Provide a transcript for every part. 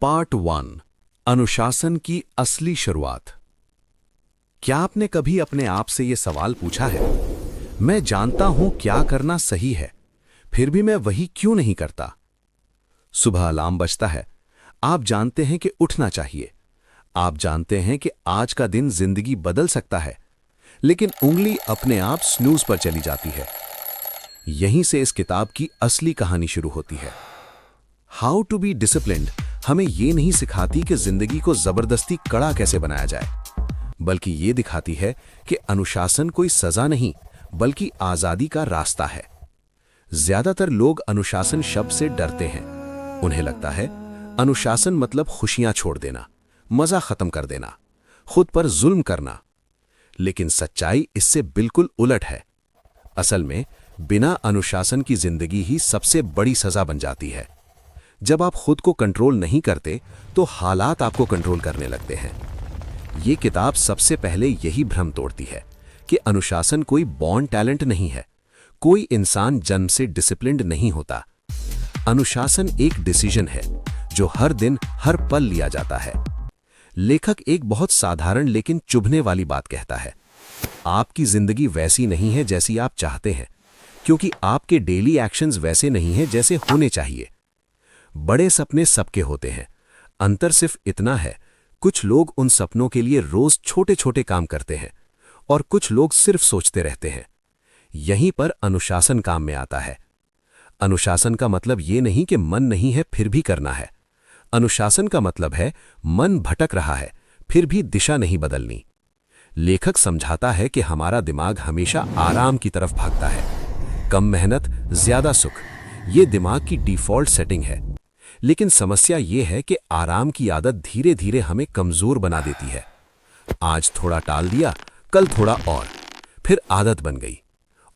Part 1 अनुशासन की असली शुरुआत। क्या आपने कभी अपने आप से यह सवाल पूछा है, मैं जानता हूं क्या करना सही है, फिर भी मैं वही क्यों नहीं करता? सुबह अलार्म बजता है, आप जानते हैं कि उठना चाहिए, आप जानते हैं कि आज का दिन जिंदगी बदल सकता है, लेकिन उंगली अपने आप स्नूज पर चली जाती है। यहीं से इस किताब की असली कहानी शुरू होती है। हाउ टू बी डिसिप्लिन्ड हमें यह नहीं सिखाती कि जिंदगी को जबरदस्ती कड़ा कैसे बनाया जाए, बल्कि ये दिखाती है कि अनुशासन कोई सजा नहीं बल्कि आजादी का रास्ता है। ज्यादातर लोग अनुशासन शब्द से डरते हैं। उन्हें लगता है अनुशासन मतलब खुशियां छोड़ देना, मजा खत्म कर देना, खुद पर जुल्म करना। लेकिन सच्चाई इससे बिल्कुल उलट है। असल में बिना अनुशासन की जिंदगी ही सबसे बड़ी सजा बन जाती है। जब आप खुद को कंट्रोल नहीं करते तो हालात आपको कंट्रोल करने लगते हैं। ये किताब सबसे पहले यही भ्रम तोड़ती है कि अनुशासन कोई बॉर्न टैलेंट नहीं है, कोई इंसान जन्म से डिसिप्लिन्ड नहीं होता। अनुशासन एक डिसीजन है जो हर दिन हर पल लिया जाता है। लेखक एक बहुत साधारण लेकिन चुभने वाली बात कहता है, आपकी जिंदगी वैसी नहीं है जैसी आप चाहते हैं, क्योंकि आपके डेली एक्शंस वैसे नहीं हैं जैसे होने चाहिए। बड़े सपने सबके होते हैं, अंतर सिर्फ इतना है, कुछ लोग उन सपनों के लिए रोज छोटे छोटे काम करते हैं और कुछ लोग सिर्फ सोचते रहते हैं। यहीं पर अनुशासन काम में आता है। अनुशासन का मतलब ये नहीं कि मन नहीं है फिर भी करना है। अनुशासन का मतलब है मन भटक रहा है फिर भी दिशा नहीं बदलनी। लेखक समझाता है कि हमारा दिमाग हमेशा आराम की तरफ भागता है। कम मेहनत ज्यादा सुख, ये दिमाग की डिफॉल्ट सेटिंग है। लेकिन समस्या ये है कि आराम की आदत धीरे धीरे हमें कमजोर बना देती है। आज थोड़ा टाल दिया, कल थोड़ा और, फिर आदत बन गई।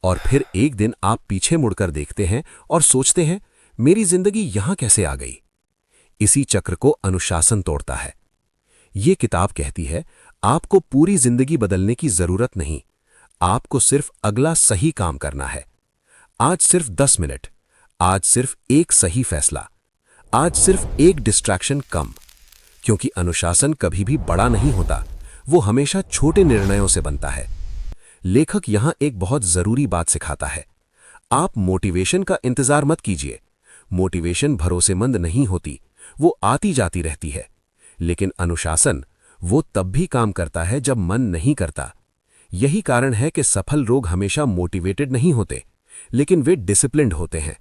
और फिर एक दिन आप पीछे मुड़कर देखते हैं और सोचते हैं, मेरी जिंदगी यहां कैसे आ गई? इसी चक्र को अनुशासन तोड़ता है। ये किताब कहती है, आपको पूरी जिंदगी बदलने की जरूरत नहीं, आपको सिर्फ अगला सही काम करना है। आज सिर्फ 10 मिनट, आज सिर्फ एक सही फैसला, आज सिर्फ एक डिस्ट्रैक्शन कम। क्योंकि अनुशासन कभी भी बड़ा नहीं होता, वो हमेशा छोटे निर्णयों से बनता है। लेखक यहां एक बहुत जरूरी बात सिखाता है, आप मोटिवेशन का इंतजार मत कीजिए। मोटिवेशन भरोसेमंद नहीं होती, वो आती जाती रहती है। लेकिन अनुशासन वो तब भी काम करता है जब मन नहीं करता। यही कारण है कि सफल लोग हमेशा मोटिवेटेड नहीं होते, लेकिन वे डिसिप्लिन्ड होते हैं।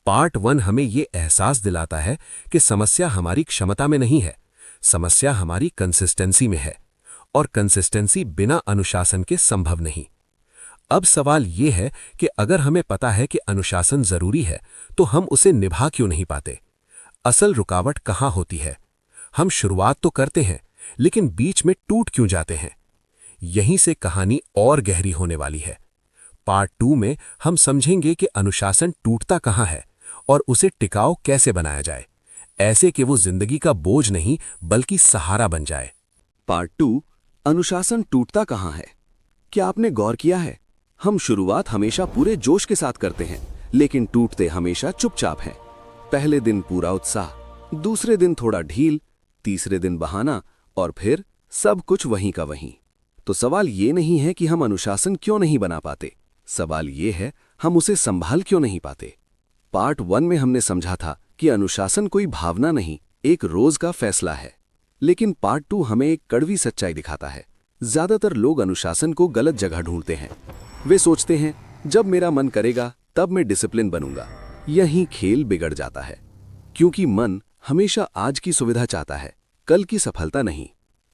पार्ट 1 हमें यह एहसास दिलाता है कि समस्या हमारी क्षमता में नहीं है, समस्या हमारी कंसिस्टेंसी में है, और कंसिस्टेंसी बिना अनुशासन के संभव नहीं। अब सवाल यह है कि अगर हमें पता है कि अनुशासन जरूरी है, तो हम उसे निभा क्यों नहीं पाते? असल रुकावट कहां होती है? हम शुरुआत तो करते हैं, लेकिन बीच में टूट क्यों जाते हैं? यहीं से कहानी और गहरी होने वाली है। पार्ट 2 में हम समझेंगे कि अनुशासन टूटता कहां है और उसे टिकाऊ कैसे बनाया जाए, ऐसे कि वो जिंदगी का बोझ नहीं बल्कि सहारा बन जाए। पार्ट 2 अनुशासन टूटता कहां है? क्या आपने गौर किया है, हम शुरुआत हमेशा पूरे जोश के साथ करते हैं, लेकिन टूटते हमेशा चुपचाप हैं। पहले दिन पूरा उत्साह, दूसरे दिन थोड़ा ढील, तीसरे दिन बहाना, और फिर सब कुछ वहीं का वहीं। तो सवाल ये नहीं है कि हम अनुशासन क्यों नहीं बना पाते, सवाल ये है हम उसे संभाल क्यों नहीं पाते। पार्ट 1 में हमने समझा था कि अनुशासन कोई भावना नहीं, एक रोज का फैसला है। लेकिन पार्ट 2 हमें एक कड़वी सच्चाई दिखाता है। ज्यादातर लोग अनुशासन को गलत जगह ढूंढते हैं। वे सोचते हैं, जब मेरा मन करेगा तब मैं डिसिप्लिन बनूंगा। यहीं खेल बिगड़ जाता है, क्योंकि मन हमेशा आज की सुविधा चाहता है, कल की सफलता नहीं।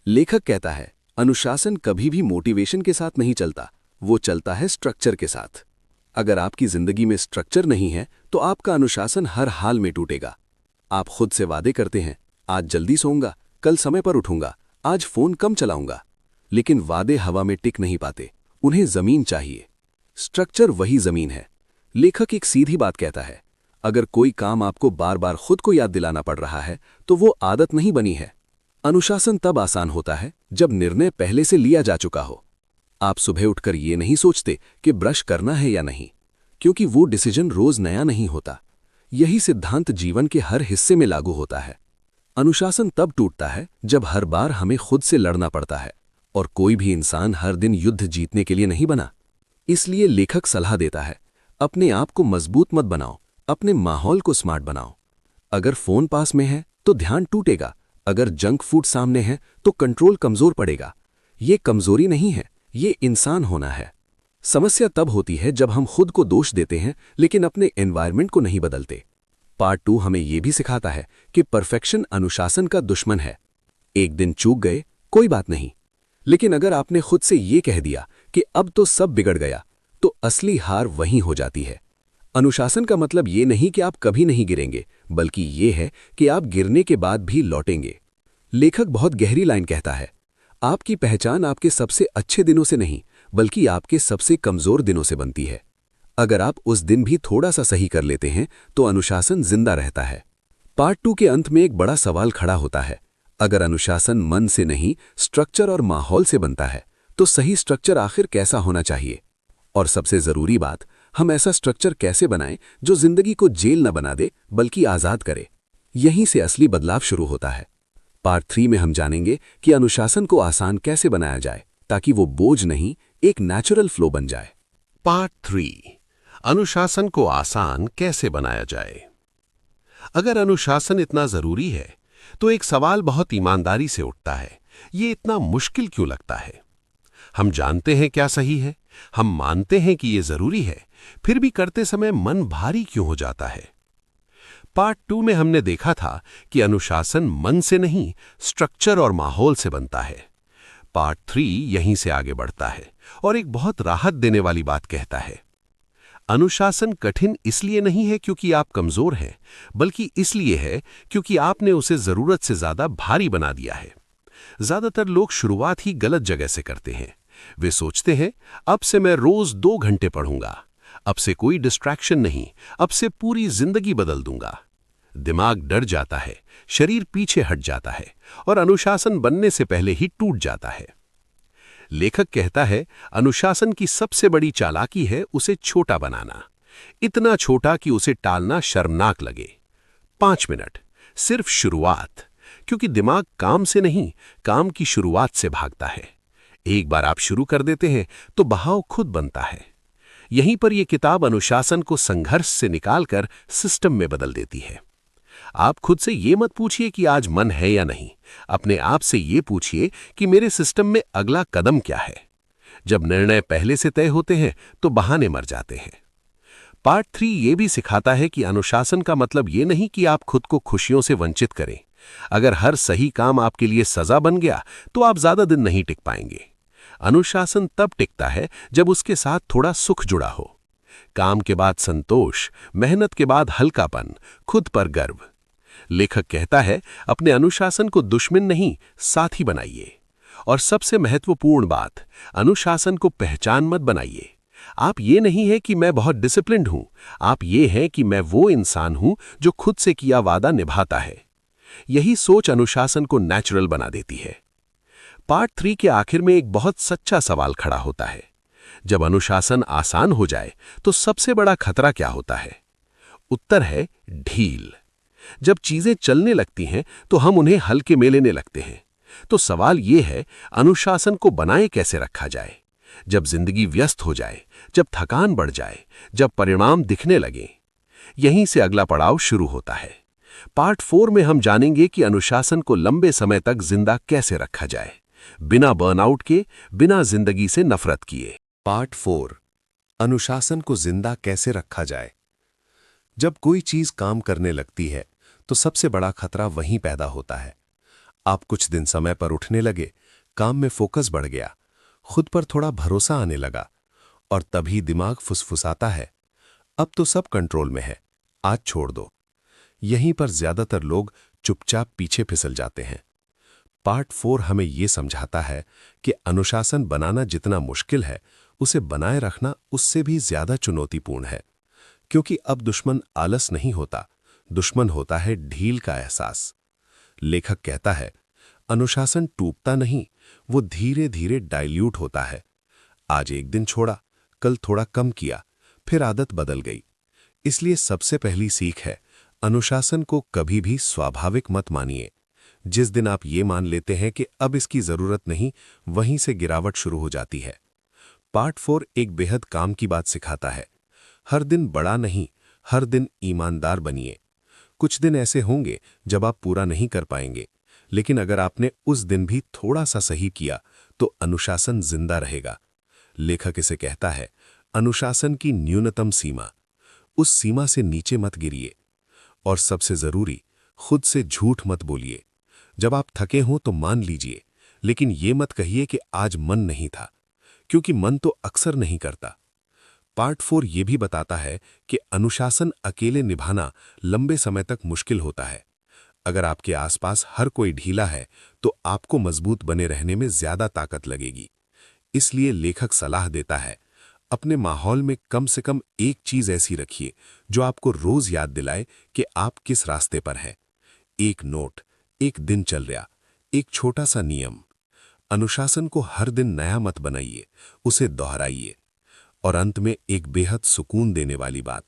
लेखक कहता है, अनुशासन कभी भी मोटिवेशन के साथ नहीं चलता, वो चलता है स्ट्रक्चर के साथ। अगर आपकी जिंदगी में स्ट्रक्चर नहीं है तो आपका अनुशासन हर हाल में टूटेगा। आप खुद से वादे करते हैं, आज जल्दी सोऊंगा, कल समय पर उठूंगा, आज फोन कम चलाऊंगा, लेकिन वादे हवा में टिक नहीं पाते, उन्हें जमीन चाहिए। स्ट्रक्चर वही जमीन है। लेखक एक सीधी बात कहता है, अगर कोई काम आपको बार बार खुद को याद दिलाना पड़ रहा है तो वो आदत नहीं बनी है। अनुशासन तब आसान होता है जब निर्णय पहले से लिया जा चुका हो। आप सुबह उठकर ये नहीं सोचते कि ब्रश करना है या नहीं, क्योंकि वो डिसीजन रोज नया नहीं होता। यही सिद्धांत जीवन के हर हिस्से में लागू होता है। अनुशासन तब टूटता है जब हर बार हमें खुद से लड़ना पड़ता है, और कोई भी इंसान हर दिन युद्ध जीतने के लिए नहीं बना। इसलिए लेखक सलाह देता है, अपने आप को मजबूत मत बनाओ, अपने माहौल को स्मार्ट बनाओ। अगर फोन पास में है तो ध्यान टूटेगा, अगर जंक फूड सामने है तो कंट्रोल कमजोर पड़ेगा। ये कमजोरी नहीं है, ये इंसान होना है। समस्या तब होती है जब हम खुद को दोष देते हैं लेकिन अपने एनवायरनमेंट को नहीं बदलते। पार्ट 2 हमें यह भी सिखाता है कि परफेक्शन अनुशासन का दुश्मन है। एक दिन चूक गए, कोई बात नहीं, लेकिन अगर आपने खुद से ये कह दिया कि अब तो सब बिगड़ गया, तो असली हार वहीं हो जाती है। अनुशासन का मतलब ये नहीं कि आप कभी नहीं गिरेंगे, बल्कि ये है कि आप गिरने के बाद भी लौटेंगे। लेखक बहुत गहरी लाइन कहता है, आपकी पहचान आपके सबसे अच्छे दिनों से नहीं, बल्कि आपके सबसे कमजोर दिनों से बनती है। अगर आप उस दिन भी थोड़ा सा सही कर लेते हैं तो अनुशासन जिंदा रहता है। पार्ट 2 के अंत में एक बड़ा सवाल खड़ा होता है। अगर अनुशासन मन से नहीं, स्ट्रक्चर और माहौल से बनता है, तो सही स्ट्रक्चर आखिर कैसा होना चाहिए? और सबसे जरूरी बात, हम ऐसा स्ट्रक्चर कैसे बनाएं जो जिंदगी को जेल न बना दे बल्कि आजाद करे? यहीं से असली बदलाव शुरू होता है। पार्ट 3 में हम जानेंगे कि अनुशासन को आसान कैसे बनाया जाए ताकि वो बोझ नहीं, एक नेचुरल फ्लो बन जाए। पार्ट 3, अनुशासन को आसान कैसे बनाया जाए। अगर अनुशासन इतना जरूरी है तो एक सवाल बहुत ईमानदारी से उठता है, ये इतना मुश्किल क्यों लगता है? हम जानते हैं क्या सही है, हम मानते हैं कि ये जरूरी है, फिर भी करते समय मन भारी क्यों हो जाता है? पार्ट 2 में हमने देखा था कि अनुशासन मन से नहीं, स्ट्रक्चर और माहौल से बनता है। पार्ट 3 यहीं से आगे बढ़ता है और एक बहुत राहत देने वाली बात कहता है। अनुशासन कठिन इसलिए नहीं है क्योंकि आप कमजोर हैं, बल्कि इसलिए है क्योंकि आपने उसे जरूरत से ज्यादा भारी बना दिया है। ज्यादातर लोग शुरुआत ही गलत जगह से करते हैं। वे सोचते हैं, अब से मैं रोज 2 घंटे पढ़ूंगा, अब से कोई डिस्ट्रैक्शन नहीं, अब से पूरी जिंदगी बदल दूंगा। दिमाग डर जाता है, शरीर पीछे हट जाता है और अनुशासन बनने से पहले ही टूट जाता है। लेखक कहता है, अनुशासन की सबसे बड़ी चालाकी है उसे छोटा बनाना, इतना छोटा कि उसे टालना शर्मनाक लगे। 5 मिनट, सिर्फ शुरुआत, क्योंकि दिमाग काम से नहीं, काम की शुरुआत से भागता है। एक बार आप शुरू कर देते हैं तो बहाव खुद बनता है। यहीं पर यह किताब अनुशासन को संघर्ष से निकालकर सिस्टम में बदल देती है। आप खुद से ये मत पूछिए कि आज मन है या नहीं, अपने आप से ये पूछिए कि मेरे सिस्टम में अगला कदम क्या है। जब निर्णय पहले से तय होते हैं तो बहाने मर जाते हैं। पार्ट 3 ये भी सिखाता है कि अनुशासन का मतलब ये नहीं कि आप खुद को खुशियों से वंचित करें। अगर हर सही काम आपके लिए सजा बन गया तो आप ज्यादा दिन नहीं टिक पाएंगे। अनुशासन तब टिकता है जब उसके साथ थोड़ा सुख जुड़ा हो। काम के बाद संतोष, मेहनत के बाद हल्कापन, खुद पर गर्व। लेखक कहता है, अपने अनुशासन को दुश्मन नहीं, साथी बनाइए। और सबसे महत्वपूर्ण बात, अनुशासन को पहचान मत बनाइए। आप ये नहीं है कि मैं बहुत डिसिप्लिन्ड हूं, आप ये हैं कि मैं वो इंसान हूं जो खुद से किया वादा निभाता है। यही सोच अनुशासन को नेचुरल बना देती है। पार्ट 3 के आखिर में एक बहुत सच्चा सवाल खड़ा होता है। जब अनुशासन आसान हो जाए तो सबसे बड़ा खतरा क्या होता है? उत्तर है ढील। जब चीजें चलने लगती हैं तो हम उन्हें हल्के में लेने लगते हैं। तो सवाल यह है, अनुशासन को बनाए कैसे रखा जाए? जब जिंदगी व्यस्त हो जाए, जब थकान बढ़ जाए, जब परिणाम दिखने लगे। यहीं से अगला पड़ाव शुरू होता है। पार्ट 4 में हम जानेंगे कि अनुशासन को लंबे समय तक जिंदा कैसे रखा जाए, बिना बर्नआउट के, बिना जिंदगी से नफरत किए। पार्ट 4, अनुशासन को जिंदा कैसे रखा जाए। जब कोई चीज काम करने लगती है तो सबसे बड़ा खतरा वहीं पैदा होता है। आप कुछ दिन समय पर उठने लगे, काम में फोकस बढ़ गया, खुद पर थोड़ा भरोसा आने लगा, और तभी दिमाग फुसफुसाता है, अब तो सब कंट्रोल में है, आज छोड़ दो। यहीं पर ज्यादातर लोग चुपचाप पीछे फिसल जाते हैं। पार्ट 4 हमें यह समझाता है कि अनुशासन बनाना जितना मुश्किल है, उसे बनाए रखना उससे भी ज्यादा चुनौतीपूर्ण है। क्योंकि अब दुश्मन आलस नहीं होता, दुश्मन होता है ढील का एहसास। लेखक कहता है, अनुशासन टूटता नहीं, वो धीरे धीरे डाइल्यूट होता है। आज एक दिन छोड़ा, कल थोड़ा कम किया, फिर आदत बदल गई। इसलिए सबसे पहली सीख है, अनुशासन को कभी भी स्वाभाविक मत मानिए, जिस दिन आप ये मान लेते हैं कि अब इसकी जरूरत नहीं, वहीं से गिरावट शुरू हो जाती है। पार्ट 4 एक बेहद काम की बात सिखाता है। हर दिन बड़ा नहीं, हर दिन ईमानदार बनिए। कुछ दिन ऐसे होंगे जब आप पूरा नहीं कर पाएंगे, लेकिन अगर आपने उस दिन भी थोड़ा सा सही किया तो अनुशासन जिंदा रहेगा। लेखक इसे कहता है अनुशासन की न्यूनतम सीमा। उस सीमा से नीचे मत गिरिए। और सबसे जरूरी, खुद से झूठ मत बोलिए। जब आप थके हों तो मान लीजिए, लेकिन ये मत कहिए कि आज मन नहीं था, क्योंकि मन तो अक्सर नहीं करता। पार्ट 4 ये भी बताता है कि अनुशासन अकेले निभाना लंबे समय तक मुश्किल होता है। अगर आपके आसपास हर कोई ढीला है तो आपको मजबूत बने रहने में ज्यादा ताकत लगेगी। इसलिए लेखक सलाह देता है, अपने माहौल में कम से कम एक चीज ऐसी रखिए जो आपको रोज याद दिलाए कि आप किस रास्ते पर हैं। एक नोट, एक दिनचर्या, एक छोटा सा नियम। अनुशासन को हर दिन नया मत बनाइए, उसे दोहराइए। और अंत में एक बेहद सुकून देने वाली बात,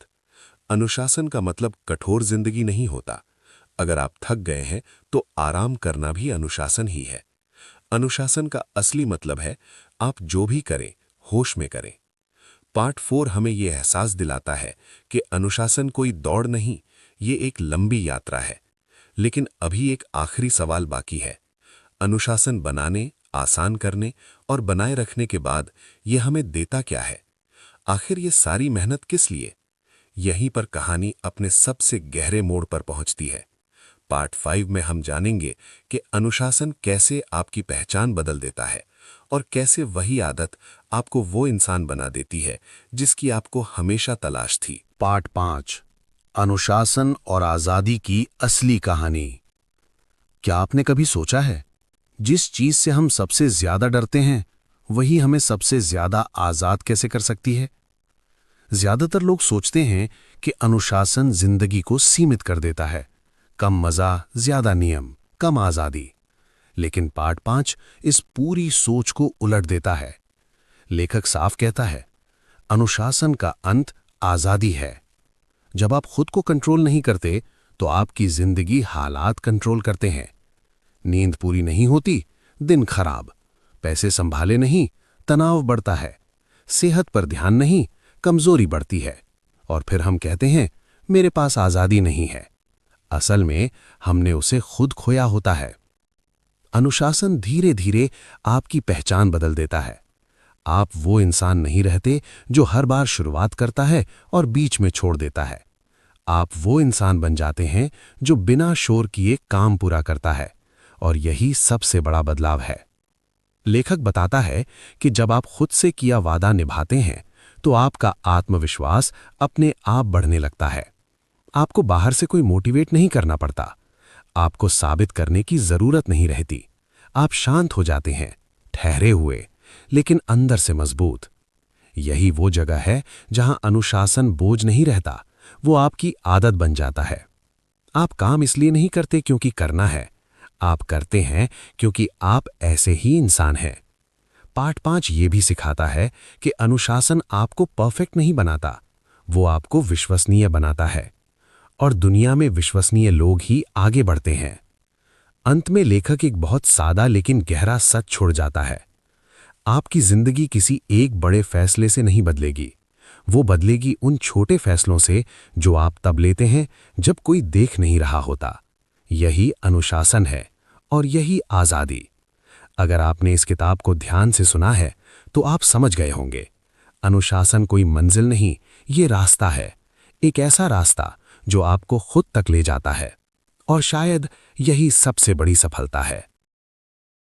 अनुशासन का मतलब कठोर जिंदगी नहीं होता। अगर आप थक गए हैं तो आराम करना भी अनुशासन ही है। अनुशासन का असली मतलब है आप जो भी करें होश में करें। पार्ट 4 हमें यह एहसास दिलाता है कि अनुशासन कोई दौड़ नहीं, ये एक लंबी यात्रा है। लेकिन अभी एक आखिरी सवाल बाकी है। अनुशासन बनाने, आसान करने और बनाए रखने के बाद यह हमें देता क्या है? आखिर ये सारी मेहनत किस लिए? यहीं पर कहानी अपने सबसे गहरे मोड़ पर पहुंचती है। पार्ट 5 में हम जानेंगे कि अनुशासन कैसे आपकी पहचान बदल देता है और कैसे वही आदत आपको वो इंसान बना देती है जिसकी आपको हमेशा तलाश थी। पार्ट 5 अनुशासन और आजादी की असली कहानी। क्या आपने कभी सोचा है, जिस चीज से हम सबसे ज्यादा डरते हैं वही हमें सबसे ज्यादा आजाद कैसे कर सकती है? ज्यादातर लोग सोचते हैं कि अनुशासन जिंदगी को सीमित कर देता है, कम मजा, ज्यादा नियम, कम आजादी। लेकिन पार्ट 5 इस पूरी सोच को उलट देता है। लेखक साफ कहता है, अनुशासन का अंत आजादी है। जब आप खुद को कंट्रोल नहीं करते तो आपकी जिंदगी हालात कंट्रोल करते हैं। नींद पूरी नहीं होती, दिन खराब, पैसे संभाले नहीं, तनाव बढ़ता है, सेहत पर ध्यान नहीं, कमजोरी बढ़ती है। और फिर हम कहते हैं मेरे पास आजादी नहीं है। असल में हमने उसे खुद खोया होता है। अनुशासन धीरे धीरे आपकी पहचान बदल देता है। आप वो इंसान नहीं रहते जो हर बार शुरुआत करता है और बीच में छोड़ देता है। आप वो इंसान बन जाते हैं जो बिना शोर किए काम पूरा करता है, और यही सबसे बड़ा बदलाव है। लेखक बताता है कि जब आप खुद से किया वादा निभाते हैं तो आपका आत्मविश्वास अपने आप बढ़ने लगता है। आपको बाहर से कोई मोटिवेट नहीं करना पड़ता, आपको साबित करने की जरूरत नहीं रहती। आप शांत हो जाते हैं, ठहरे हुए, लेकिन अंदर से मजबूत। यही वो जगह है जहां अनुशासन बोझ नहीं रहता, वो आपकी आदत बन जाता है। आप काम इसलिए नहीं करते क्योंकि करना है, आप करते हैं क्योंकि आप ऐसे ही इंसान हैं। पार्ट 5 ये भी सिखाता है कि अनुशासन आपको परफेक्ट नहीं बनाता, वो आपको विश्वसनीय बनाता है। और दुनिया में विश्वसनीय लोग ही आगे बढ़ते हैं। अंत में लेखक एक बहुत सादा लेकिन गहरा सच छोड़ जाता है। आपकी जिंदगी किसी एक बड़े फैसले से नहीं बदलेगी, वो बदलेगी उन छोटे फैसलों से जो आप तब लेते हैं जब कोई देख नहीं रहा होता। यही अनुशासन है और यही आजादी। अगर आपने इस किताब को ध्यान से सुना है तो आप समझ गए होंगे, अनुशासन कोई मंजिल नहीं, ये रास्ता है। एक ऐसा रास्ता जो आपको खुद तक ले जाता है। और शायद यही सबसे बड़ी सफलता है।